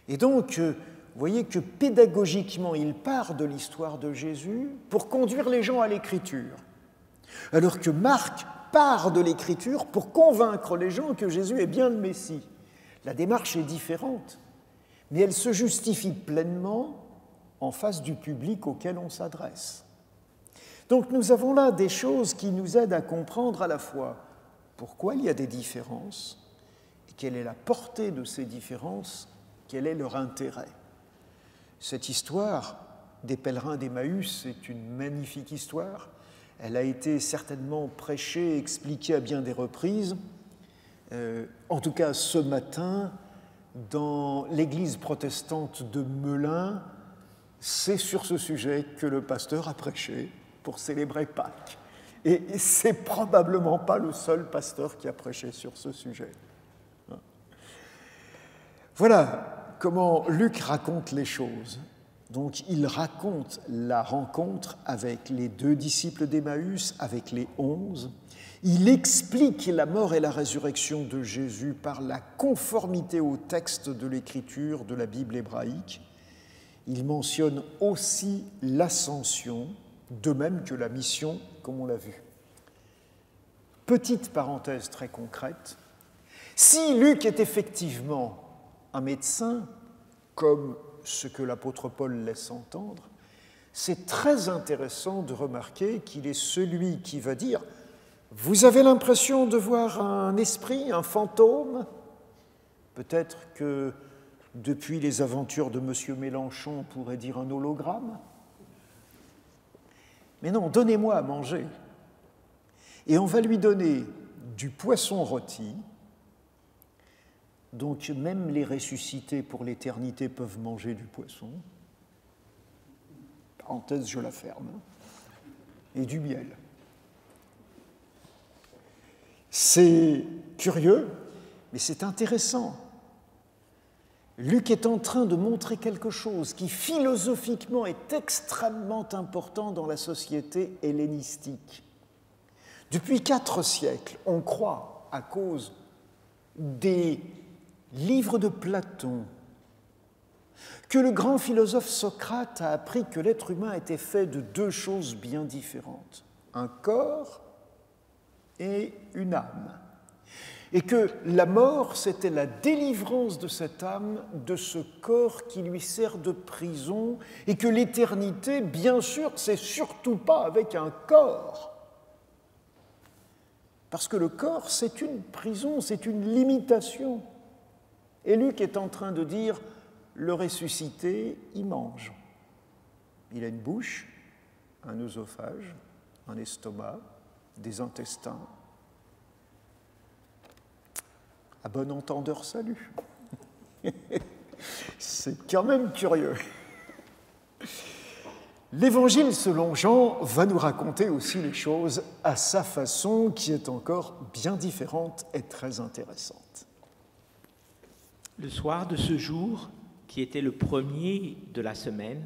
Et donc, vous voyez que pédagogiquement, il part de l'histoire de Jésus pour conduire les gens à l'Écriture, alors que Marc part de l'Écriture pour convaincre les gens que Jésus est bien le Messie. La démarche est différente, mais elle se justifie pleinement en face du public auquel on s'adresse. Donc nous avons là des choses qui nous aident à comprendre à la fois pourquoi il y a des différences et quelle est la portée de ces différences, quel est leur intérêt. Cette histoire des pèlerins d'Emmaüs est une magnifique histoire. Elle a été certainement prêchée, expliquée à bien des reprises. En tout cas, ce matin, dans l'église protestante de Melun, c'est sur ce sujet que le pasteur a prêché pour célébrer Pâques. Et c'est probablement pas le seul pasteur qui a prêché sur ce sujet. Voilà comment Luc raconte les choses. Donc, il raconte la rencontre avec les 2 disciples d'Emmaüs, avec les 11. Il explique la mort et la résurrection de Jésus par la conformité au texte de l'Écriture de la Bible hébraïque. Il mentionne aussi l'ascension, de même que la mission, comme on l'a vu. Petite parenthèse très concrète. Si Luc est effectivement un médecin, comme ce que l'apôtre Paul laisse entendre, c'est très intéressant de remarquer qu'il est celui qui va dire « Vous avez l'impression de voir un esprit, un fantôme ?» Peut-être que depuis les aventures de M. Mélenchon, on pourrait dire un hologramme. Mais non, donnez-moi à manger. Et on va lui donner du poisson rôti. Donc même les ressuscités pour l'éternité peuvent manger du poisson. Parenthèse, je la ferme. Et du miel. C'est curieux, mais c'est intéressant. Luc est en train de montrer quelque chose qui philosophiquement est extrêmement important dans la société hellénistique. Depuis 4 siècles, on croit, à cause des livres de Platon, que le grand philosophe Socrate a appris que l'être humain était fait de 2 choses bien différentes, un corps et une âme. Et que la mort, c'était la délivrance de cette âme, de ce corps qui lui sert de prison, et que l'éternité, bien sûr, c'est surtout pas avec un corps. Parce que le corps, c'est une prison, c'est une limitation. Et Luc est en train de dire, le ressuscité, il mange. Il a une bouche, un œsophage, un estomac, des intestins. À bon entendeur, salut. C'est quand même curieux. L'Évangile selon Jean va nous raconter aussi les choses à sa façon, qui est encore bien différente et très intéressante. Le soir de ce jour, qui était le premier de la semaine,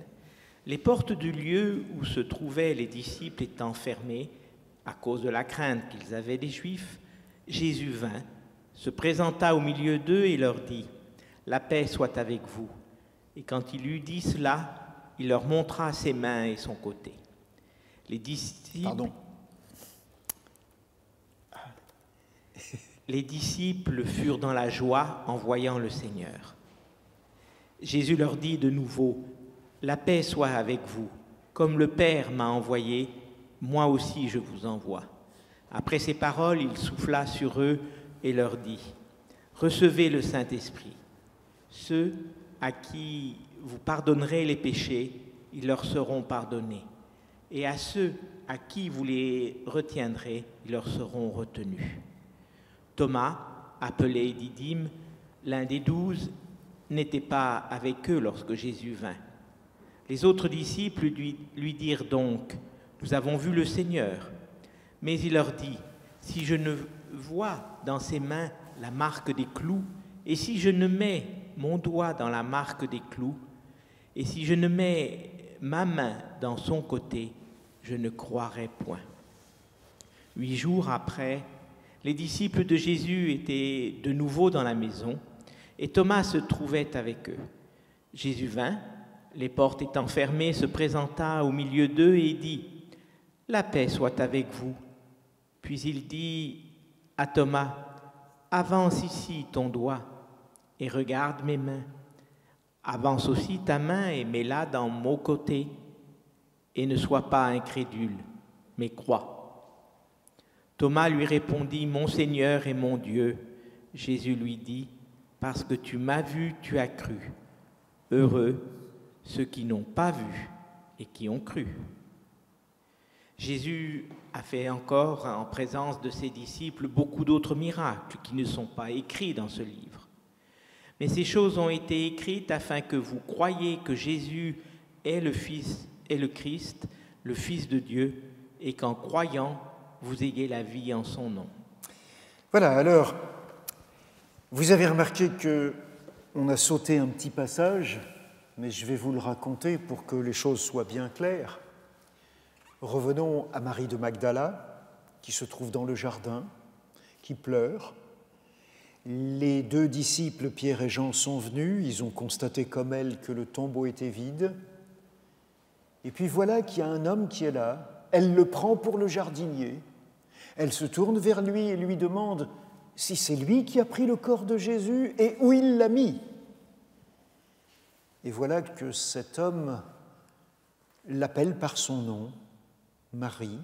les portes du lieu où se trouvaient les disciples étant fermées à cause de la crainte qu'ils avaient des Juifs, Jésus vint, se présenta au milieu d'eux et leur dit « La paix soit avec vous ». Et quand il eut dit cela, il leur montra ses mains et son côté. Les disciples furent dans la joie en voyant le Seigneur. Jésus leur dit de nouveau « La paix soit avec vous. Comme le Père m'a envoyé, moi aussi je vous envoie. » Après ces paroles, il souffla sur eux et leur dit « Recevez le Saint-Esprit. Ceux à qui vous pardonnerez les péchés, ils leur seront pardonnés. Et à ceux à qui vous les retiendrez, ils leur seront retenus. » Thomas, appelé Didyme, l'un des 12, n'était pas avec eux lorsque Jésus vint. Les autres disciples lui dirent donc « Nous avons vu le Seigneur. » Mais il leur dit « Si je ne vois dans ses mains la marque des clous, et si je ne mets mon doigt dans la marque des clous, et si je ne mets ma main dans son côté, je ne croirai point. » 8 jours après, les disciples de Jésus étaient de nouveau dans la maison, et Thomas se trouvait avec eux. Jésus vint, les portes étant fermées, se présenta au milieu d'eux et dit « La paix soit avec vous. » Puis il dit à Thomas « Avance ici ton doigt et regarde mes mains. Avance aussi ta main et mets-la dans mon côté, et ne sois pas incrédule, mais crois. » Thomas lui répondit « Mon Seigneur et mon Dieu. » Jésus lui dit « Parce que tu m'as vu, tu as cru. Heureux ceux qui n'ont pas vu et qui ont cru. » Jésus a fait encore, en présence de ses disciples, beaucoup d'autres miracles qui ne sont pas écrits dans ce livre. Mais ces choses ont été écrites afin que vous croyiez que Jésus est le Fils, est le Christ, le Fils de Dieu, et qu'en croyant, vous ayez la vie en son nom. Voilà, alors, vous avez remarqué qu'on a sauté un petit passage, mais je vais vous le raconter pour que les choses soient bien claires. Revenons à Marie de Magdala, qui se trouve dans le jardin, qui pleure. Les 2 disciples, Pierre et Jean, sont venus. Ils ont constaté comme elle que le tombeau était vide. Et puis voilà qu'il y a un homme qui est là. Elle le prend pour le jardinier. Elle se tourne vers lui et lui demande si c'est lui qui a pris le corps de Jésus et où il l'a mis. Et voilà que cet homme l'appelle par son nom, Marie,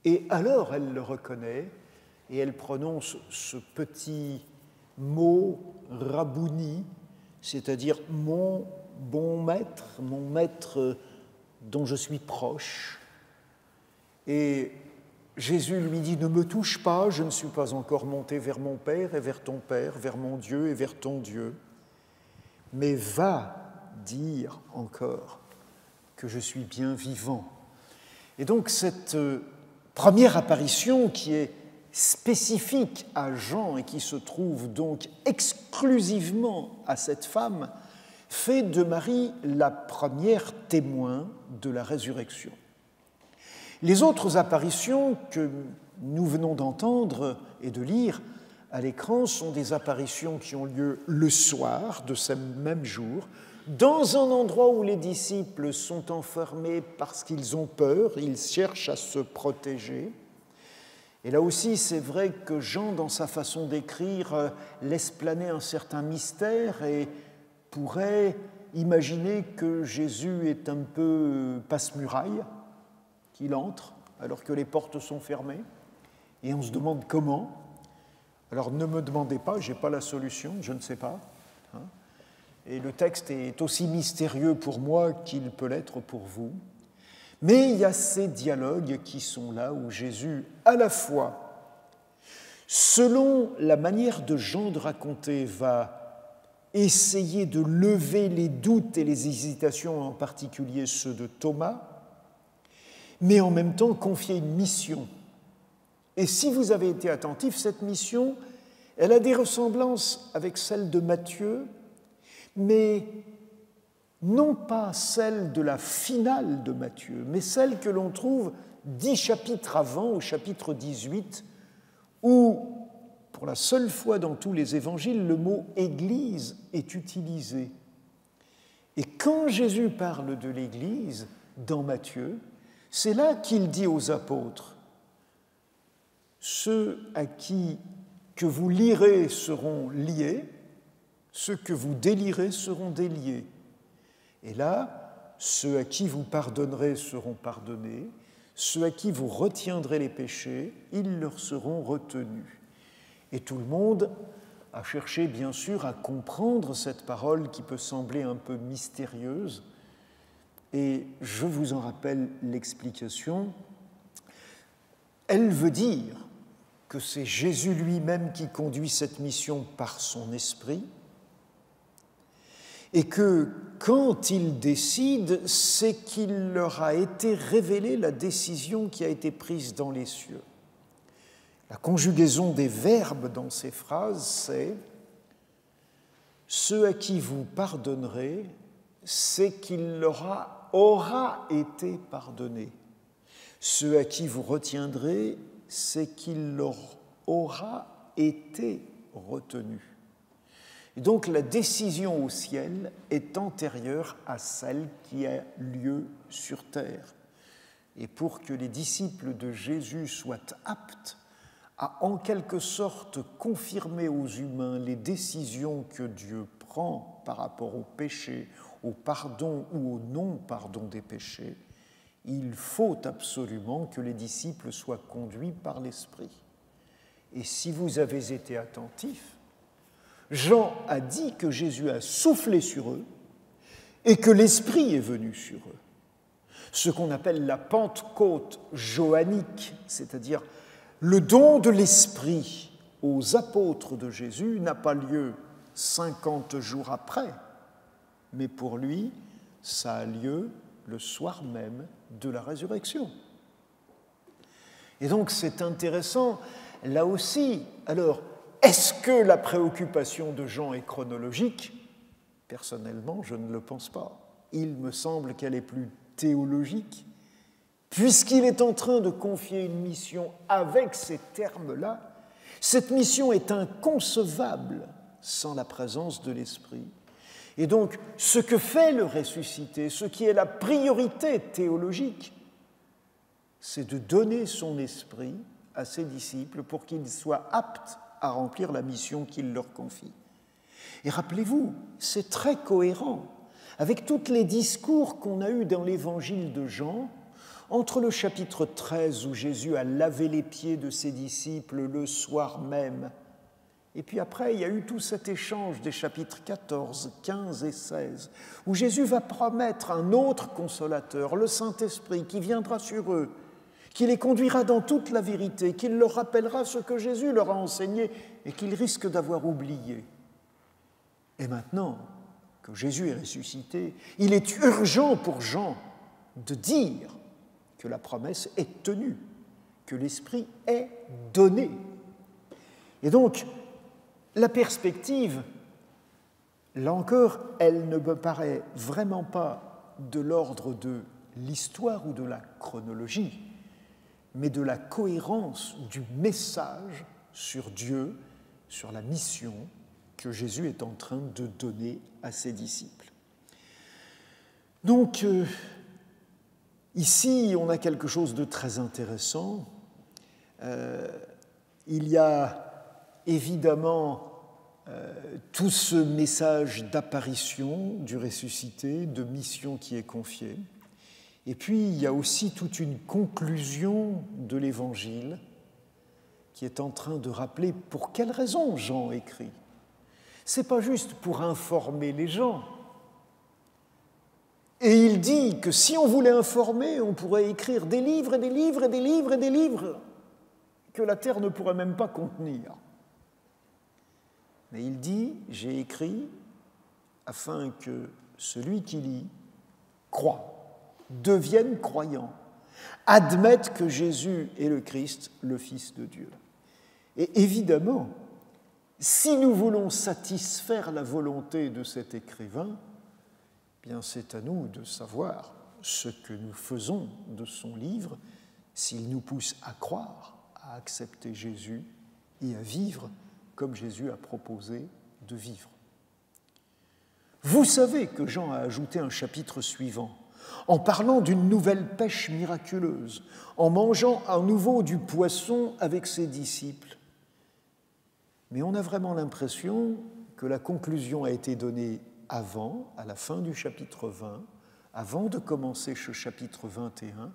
et alors elle le reconnaît et elle prononce ce petit mot Rabouni, c'est-à-dire mon bon maître, mon maître dont je suis proche. Et Jésus lui dit « Ne me touche pas, je ne suis pas encore monté vers mon Père et vers ton Père, vers mon Dieu et vers ton Dieu, mais va dire encore que je suis bien vivant. » Et donc cette première apparition qui est spécifique à Jean et qui se trouve donc exclusivement à cette femme fait de Marie la première témoin de la résurrection. Les autres apparitions que nous venons d'entendre et de lire à l'écran sont des apparitions qui ont lieu le soir de ce même jour, dans un endroit où les disciples sont enfermés parce qu'ils ont peur, ils cherchent à se protéger. Et là aussi, c'est vrai que Jean, dans sa façon d'écrire, laisse planer un certain mystère et pourrait imaginer que Jésus est un peu passe-muraille, qu'il entre alors que les portes sont fermées. Et on se demande comment. Alors ne me demandez pas, je n'ai pas la solution, je ne sais pas. Et le texte est aussi mystérieux pour moi qu'il peut l'être pour vous. Mais il y a ces dialogues qui sont là où Jésus, à la fois, selon la manière de Jean de raconter, va essayer de lever les doutes et les hésitations, en particulier ceux de Thomas, mais en même temps confier une mission. Et si vous avez été attentifs, cette mission, elle a des ressemblances avec celle de Matthieu, mais non pas celle de la finale de Matthieu, mais celle que l'on trouve 10 chapitres avant, au chapitre 18, où, pour la seule fois dans tous les évangiles, le mot « Église » est utilisé. Et quand Jésus parle de l'Église, dans Matthieu, c'est là qu'il dit aux apôtres « Ceux à qui que vous lirez seront liés, ceux que vous délierez seront déliés. » Et là, ceux à qui vous pardonnerez seront pardonnés, ceux à qui vous retiendrez les péchés, ils leur seront retenus. Et tout le monde a cherché, bien sûr, à comprendre cette parole qui peut sembler un peu mystérieuse. Et je vous en rappelle l'explication. Elle veut dire que c'est Jésus lui-même qui conduit cette mission par son esprit, et que quand il décide, c'est qu'il leur a été révélé la décision qui a été prise dans les cieux. La conjugaison des verbes dans ces phrases, c'est « Ceux à qui vous pardonnerez, c'est qu'il leur aura été pardonné. Ceux à qui vous retiendrez, c'est qu'il leur aura été retenu. » Et donc la décision au ciel est antérieure à celle qui a lieu sur terre. Et pour que les disciples de Jésus soient aptes à en quelque sorte confirmer aux humains les décisions que Dieu prend par rapport au péché, au pardon ou au non-pardon des péchés, il faut absolument que les disciples soient conduits par l'Esprit. Et si vous avez été attentifs, Jean a dit que Jésus a soufflé sur eux et que l'Esprit est venu sur eux. Ce qu'on appelle la Pentecôte johannique, c'est-à-dire le don de l'Esprit aux apôtres de Jésus, n'a pas lieu 50 jours après, mais pour lui, ça a lieu le soir même de la résurrection. Et donc c'est intéressant, là aussi. Alors, est-ce que la préoccupation de Jean est chronologique ? Personnellement, je ne le pense pas. Il me semble qu'elle est plus théologique, puisqu'il est en train de confier une mission avec ces termes-là. Cette mission est inconcevable sans la présence de l'Esprit. Et donc, ce que fait le ressuscité, ce qui est la priorité théologique, c'est de donner son esprit à ses disciples pour qu'ils soient aptes à remplir la mission qu'il leur confie. Et rappelez-vous, c'est très cohérent avec tous les discours qu'on a eus dans l'évangile de Jean, entre le chapitre 13 où Jésus a lavé les pieds de ses disciples le soir même, et puis après il y a eu tout cet échange des chapitres 14, 15 et 16, où Jésus va promettre un autre consolateur, le Saint-Esprit, qui viendra sur eux, qui les conduira dans toute la vérité, qui leur rappellera ce que Jésus leur a enseigné et qu'ils risquent d'avoir oublié. Et maintenant que Jésus est ressuscité, il est urgent pour Jean de dire que la promesse est tenue, que l'Esprit est donné. Et donc, la perspective, là encore, elle ne me paraît vraiment pas de l'ordre de l'histoire ou de la chronologie, mais de la cohérence du message sur Dieu, sur la mission que Jésus est en train de donner à ses disciples. Donc, ici, on a quelque chose de très intéressant. Il y a évidemment tout ce message d'apparition du ressuscité, de mission qui est confié. Et puis, il y a aussi toute une conclusion de l'Évangile qui est en train de rappeler pour quelle raison Jean écrit. Ce n'est pas juste pour informer les gens. Et il dit que si on voulait informer, on pourrait écrire des livres et des livres et des livres et des livres que la terre ne pourrait même pas contenir. Mais il dit, j'ai écrit afin que celui qui lit croit, devienne croyant, admette que Jésus est le Christ, le Fils de Dieu. Et évidemment, si nous voulons satisfaire la volonté de cet écrivain, bien c'est à nous de savoir ce que nous faisons de son livre, s'il nous pousse à croire, à accepter Jésus et à vivre comme Jésus a proposé de vivre. Vous savez que Jean a ajouté un chapitre suivant, en parlant d'une nouvelle pêche miraculeuse, en mangeant à nouveau du poisson avec ses disciples. Mais on a vraiment l'impression que la conclusion a été donnée avant, à la fin du chapitre 20, avant de commencer ce chapitre 21,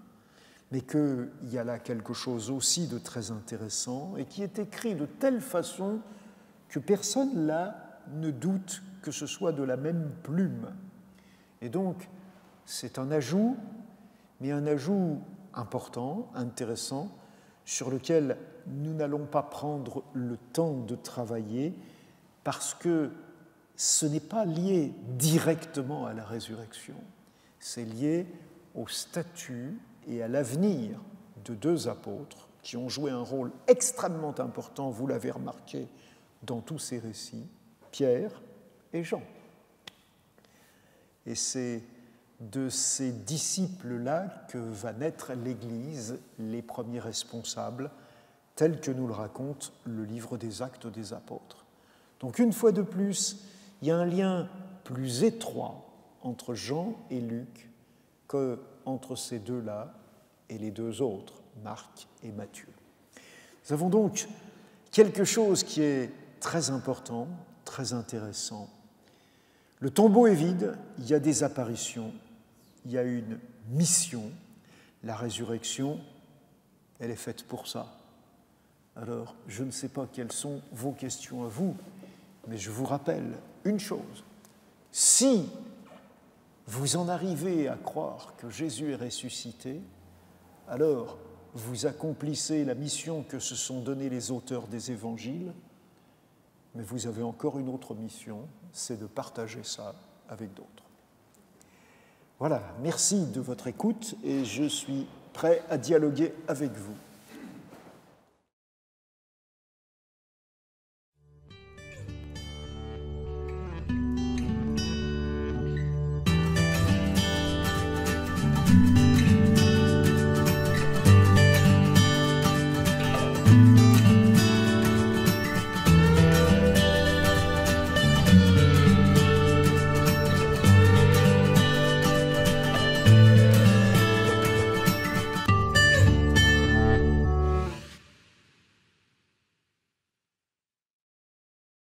mais qu'il y a là quelque chose aussi de très intéressant et qui est écrit de telle façon que personne là ne doute que ce soit de la même plume. Et donc, c'est un ajout, mais un ajout important, intéressant, sur lequel nous n'allons pas prendre le temps de travailler parce que ce n'est pas lié directement à la résurrection, c'est lié au statut et à l'avenir de deux apôtres qui ont joué un rôle extrêmement important, vous l'avez remarqué, dans tous ces récits, Pierre et Jean. Et c'est de ces disciples-là que va naître l'Église, les premiers responsables, tels que nous le raconte le livre des Actes des Apôtres. Donc une fois de plus, il y a un lien plus étroit entre Jean et Luc qu'entre ces deux-là et les deux autres, Marc et Matthieu. Nous avons donc quelque chose qui est très important, très intéressant. Le tombeau est vide, il y a des apparitions, il y a une mission. La résurrection, elle est faite pour ça. Alors, je ne sais pas quelles sont vos questions à vous, mais je vous rappelle une chose. Si vous en arrivez à croire que Jésus est ressuscité, alors vous accomplissez la mission que se sont donnée les auteurs des évangiles, mais vous avez encore une autre mission, c'est de partager ça avec d'autres. Voilà, merci de votre écoute et je suis prêt à dialoguer avec vous.